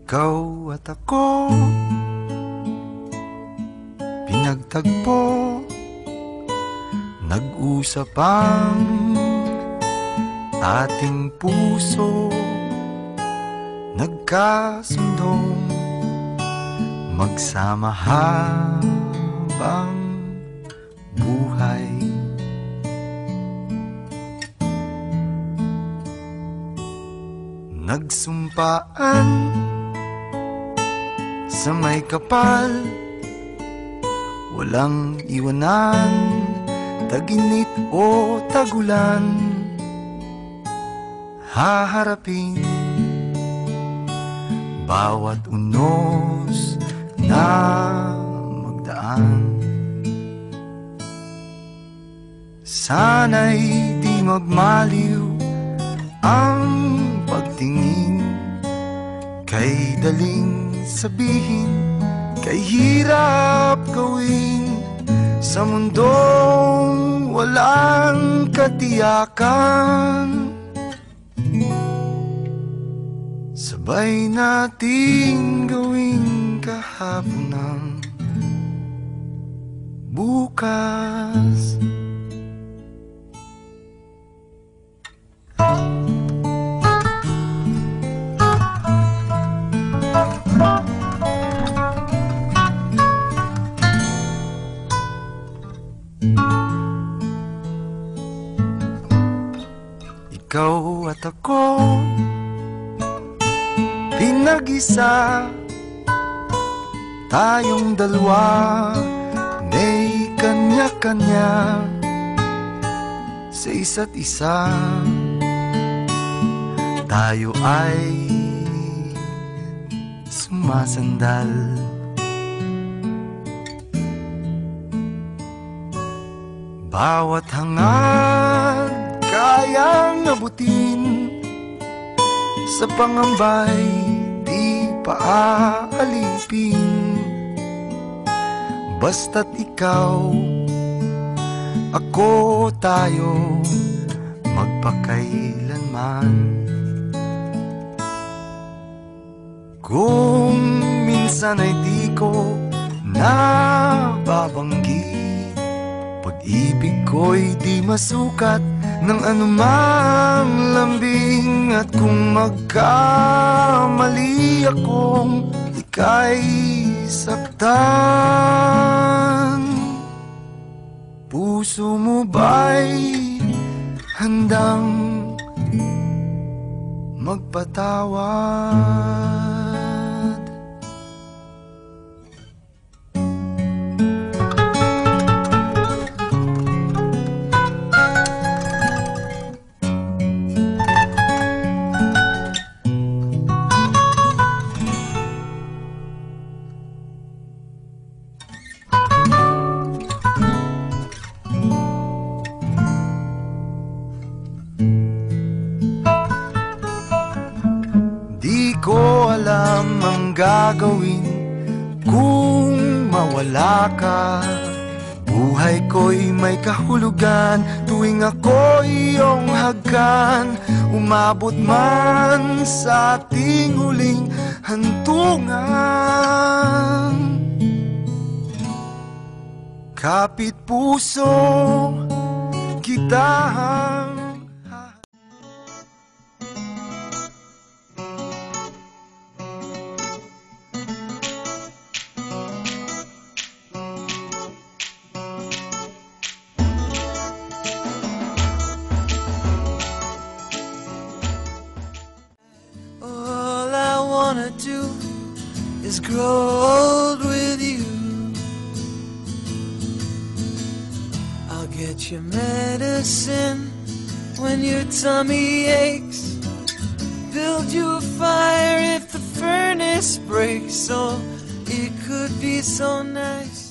Ikaw at ako, pinagtagpo, nag-usap ang ating puso, nagkasundong magsama habang buhay. Nagsumpaan sa may kapal, walang iwanan, taginit o tagulan, haharapin bawat unos na magdaan. Sana'y di magmaliw ang pagtingin, kay daling sabihin, kay hirap gawin, sa mundong walang katiyakan. Sabay nating gawin kahapon ng bukas. Ikaw at ako, pinag-isa, tayong dalawa, may kanya-kanya sa isa't isa. Tayo ay sumasandal, bawat hangad kayang abutin, sa pangambay di paaalipin. Basta't ikaw, ako, tayo, magpakailanman. Kung minsan ay di ko nababanggit, pag-ibig ko'y di masukat ng anumang lambing. At kung magkamali akong ika'y saktan, puso mo ba'y handang magpatawad? Di ko alam ang gagawin kung mawala ka. Buhay ko'y may kahulugan tuwing ako'y iyong hagkan. Umabot man sa ating huling hantungan, kapit puso kita. All I wanna do is grow old with you. I'll get you medicine when your tummy aches, build you a fire if the furnace breaks. Oh, it could be so nice